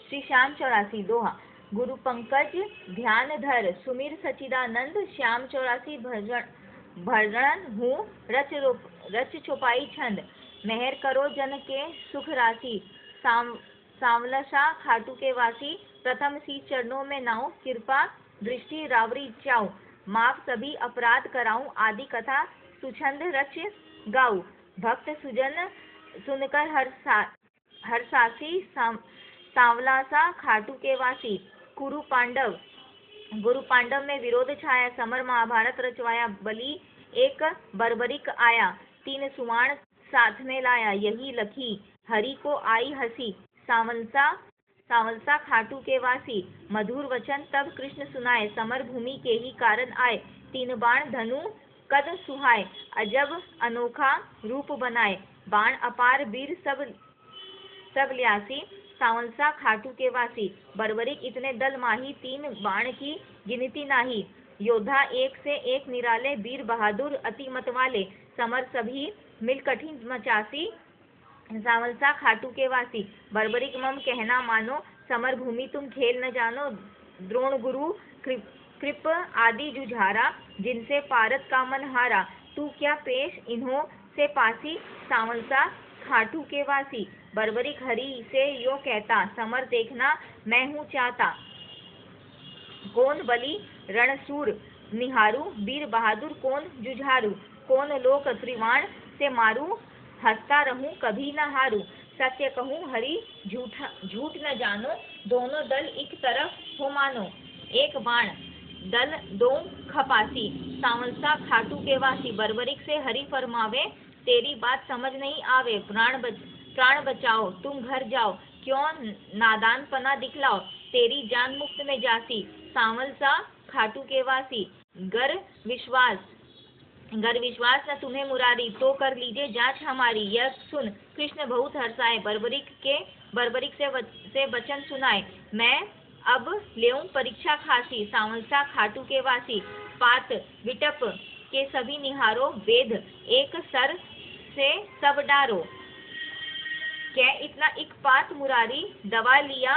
श्री श्याम 84 दोहा। गुरु पंकज ध्यान धर सुमिर सचिदानंद, श्याम 84 भजन हूँ रच छुपाई छंद। मेहर करो जन के सुख राशि, सांवलसा खाटू के वासी। प्रथम सी चरणों में नाऊं, कृपा दृष्टि रावरी चाऊ। माफ सभी अपराध कराऊं, आदि कथा सुछंद रच गाऊ। भक्त सुजन सुनकर हर्षासी, सांवला सा खाटू के वासी। गुरु पांडव में विरोध छाया, समर महाभारत रचवाया। बलि एक बर्बरिक आया, 3 सुवर्ण साथ में लाया। यही लखी हरि को आई हंसी, सांवलसा खाटू के वासी। मधुर वचन तब कृष्ण सुनाए, समर भूमि के ही कारण आए। 3 बाण धनु कद सुहाए, अजब अनोखा रूप बनाए। बाण अपार वीर सब ल्यासी, सांवलसा खाटू के वासी। बर्बरिक इतने दल माही, 3 बाण की गिनती नाही। योद्धा एक से एक निराले, वीर बहादुर अति मतवाले। समर सभी मिल कठिन मचासी, सांवलसा खाटू के वासी। बर्बरिक मम कहना मानो, समर भूमि तुम खेल न जानो। द्रोण गुरु कृप आदि जुझारा, जिनसे पारत का मन हारा। तू क्या पेश इन्हों से पासी, सांवलसा खाटू के वासी। बर्बरिक हरि से यो कहता, समर देखना मैं हूँ चाहता। कौन बलि रणसूर निहारू, वीर बहादुर कौन जुझारू। कौन लोक त्रिवाण से मारू, हंसता रहूं कभी न हारू। सत्य कहूँ हरि झूठ न जानो, दोनों दल एक तरफ हो मानो। एक बाण दल दो खपासी, सांवलसा खाटू के वासी। बर्बरिक से हरि फरमावे, तेरी बात समझ नहीं आवे। प्राण बचाओ तुम घर जाओ, क्यों नादानपना दिखलाओ। तेरी जान मुफ्त में जासी, सांवलसा खाटू के वासी। गर विश्वास न तुम्हें मुरारी, तो कर लीजिए जांच हमारी। यह सुन कृष्ण बहुत हर्षाए, बर्बरिक से वचन सुनाए। मैं अब लेऊं परीक्षा खासी, सांवलसा खाटू के वासी। पात विटप के सभी निहारो, वेद एक सर से सब डारो। क्या इतना इक पात मुरारी, दवा लिया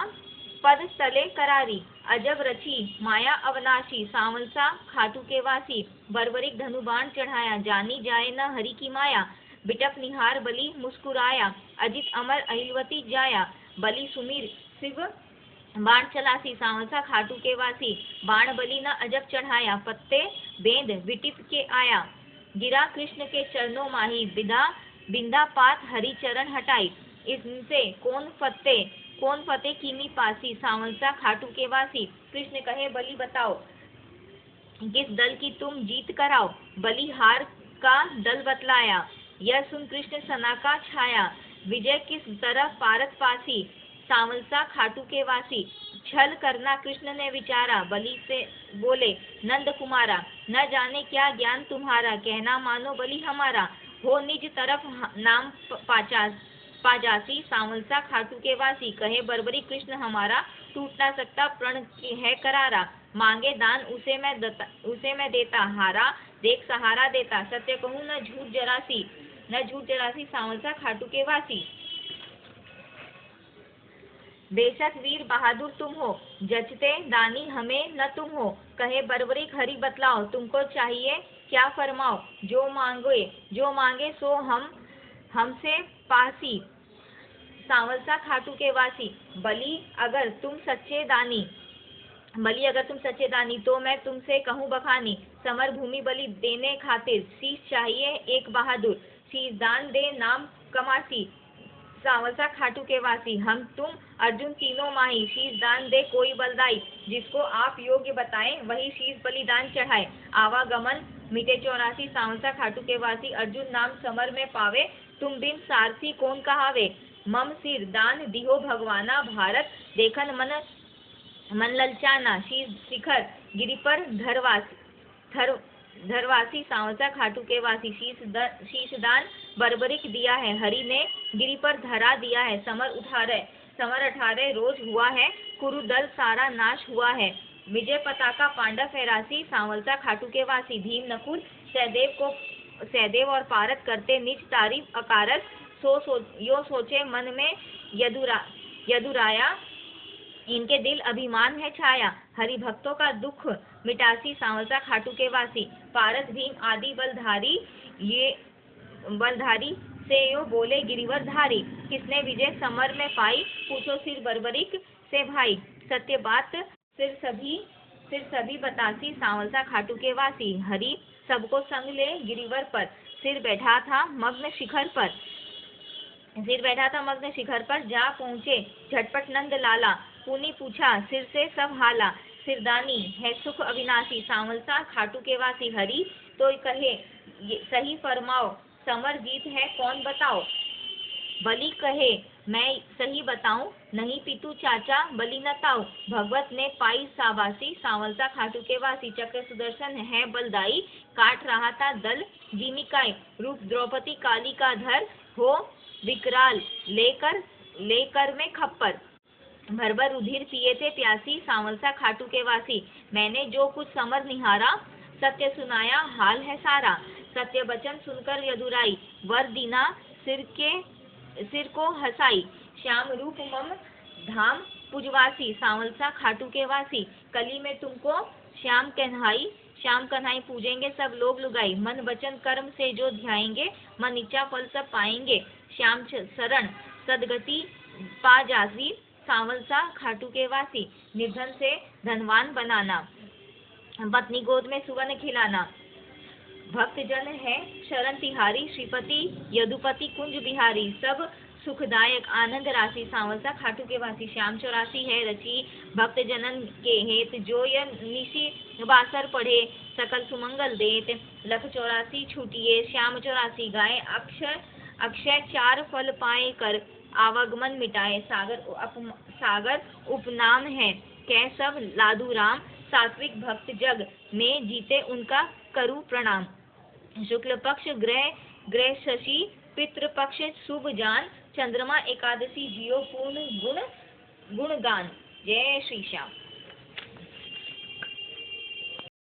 पद तले करारी। अजब रची माया अवनाशी, सांवलसा खाटू के वासी। बर्बरिक धनुबाण चढ़ाया, जानी जाए न हरि की माया। बिटप निहार बलि मुस्कुराया, अजित अमर अहिलवती जाया। बलि सुमीर शिव बाण चलासी, सांवलसा खाटू के वासी। बाण बलि न अजब चढ़ाया, पत्ते बेंद विटिप के आया। गिरा कृष्ण के चरणों माही, बिंदा पात हरि चरण हटाई। इनसे कौन फतेह कीनी पासी, सांवलसा खाटू के वासी। कृष्ण कहे बलि बताओ, किस दल की तुम जीत कराओ। बलि हार का दल बतलाया, यह सुन कृष्ण सना का छाया। विजय किस तरह पारत पासी, सांवलसा खाटू के वासी। छल करना कृष्ण ने विचारा, बलि से बोले नंद कुमारा। न जाने क्या ज्ञान तुम्हारा, कहना मानो बलि हमारा। हो निज तरफ नाम पाजासी, सांवलसा खाटू के वासी। कहे बर्बरी कृष्ण हमारा, टूट ना सकता प्रण है करारा। मांगे दान उसे मैं देता, हारा देख सहारा देता। सत्य कहूँ न झूठ जरासी, सांवलसा खाटू के वासी। बेशक वीर बहादुर तुम हो, जचते दानी हमें न तुम हो। कहे बर्बरिक हरि बतलाओ, तुमको चाहिए क्या फरमाओ। जो मांगे सो हमसे पासी, सांवलसा खाटू के वासी। बलि अगर तुम सच्चे दानी, तो मैं तुमसे कहूँ बखानी। समर भूमि बलि देने खातिर, शीश चाहिए एक बहादुर। शीश दान दे नाम कमासी, सांवलसा खाटू के वासी। हम तुम अर्जुन तीनों माही, शीश दान दे कोई बलदाई। जिसको आप योग्य बताएं, वही शीश बलिदान चढ़ाए। आवागमन मिटे 84, सांवलसा खाटू के वासी। अर्जुन नाम समर में पावे, तुम बिन सारथी कौन कहावे। मम सिर दान दिहो भगवाना, भारत देखन मन ललचाना। शीश शिखर गिरि पर धरवासी, सांवलसा खाटू के वासी। शीश दान बर्बरिक दिया है, हरि ने गिरि पर धरा दिया है। समर 18 रोज हुआ है, कुरु दल सारा नाश हुआ है। विजय पताका पांडव फहरासी, सांवलसा खाटू के वासी। भीम नकुल सहदेव और पारत करते निज तारीफ अकारत। यो सोचे मन में यदुराया, इनके दिल अभिमान है छाया, हरि भक्तों का दुख मिटासी सांवलसा खाटू के वासी। पारस भीम आदि बलधारी ये बलधारी से यो बोले गिरिवर धारी, किसने विजय समर में पाई, पूछो सिर बर्बरिक से भाई। सत्य बात फिर सभी बतासी सांवलसा खाटू के वासी। हरि सबको संग ले गिरिवर पर, सिर बैठा था मग्न शिखर पर जा पहुँचे झटपट नंद लाला। पुनि पूछा सिर से सब हाला, सिरदानी है सुख अविनाशी सांवलसा खाटू के वासी। हरि तो कहे सही फरमाओ, समर जीत है कौन बताओ। बलि कहे मैं सही बताऊं, नहीं पितु चाचा बलि न ताऊ। भगवत ने पाई साबासी सांवलसा खाटू के वासी। चक्र सुदर्शन है बलदाई, काट रहा था दल जिमिकाई। रूप द्रौपदी काली का धर हो विकराल, लेकर में खप्पर। भरभर रुधिर पिए थे प्यासी सांवलसा खाटू के वासी। मैंने जो कुछ समर निहारा, सत्य सुनाया हाल है सारा। सत्य वचन सुनकर यदुराई, वर दीना सिर को हसाई। श्याम रूप मम धाम पुजवासी सांवलसा खाटू के वासी। कली में तुमको श्याम कन्हाई पूजेंगे सब लोग लुगाई। मन वचन कर्म से जो ध्याएंगे, मन इच्छा फल सब पाएंगे। श्याम शरण सदगति पा जासी सांवलसा खाटू के वासी। निर्धन से धनवान बनाना, पत्नी गोद में सुवर्ण खिलाना। भक्त जन है शरण तिहारी, श्रीपति यदुपति कुंज बिहारी। सब सुखदायक आनंद राशि सांवलसा खाटू के वासी। श्याम 84 है रची भक्त जनन के हेत, जो यह निशि बासर पढ़े सकल सुमंगल देत। लख 84 छूटिए श्याम 84 गाए, अक्षय 4 फल पाए कर आवागमन मिटाए। सागर उपनाम है कै सब लादू राम, सात्विक भक्त जग में जीते उनका करू प्रणाम। शुक्ल पक्ष ग्रह शशि, पितृ पक्ष शुभ जान। चंद्रमा एकादशी जियो पूर्ण गुणगान। जय श्री श्याम।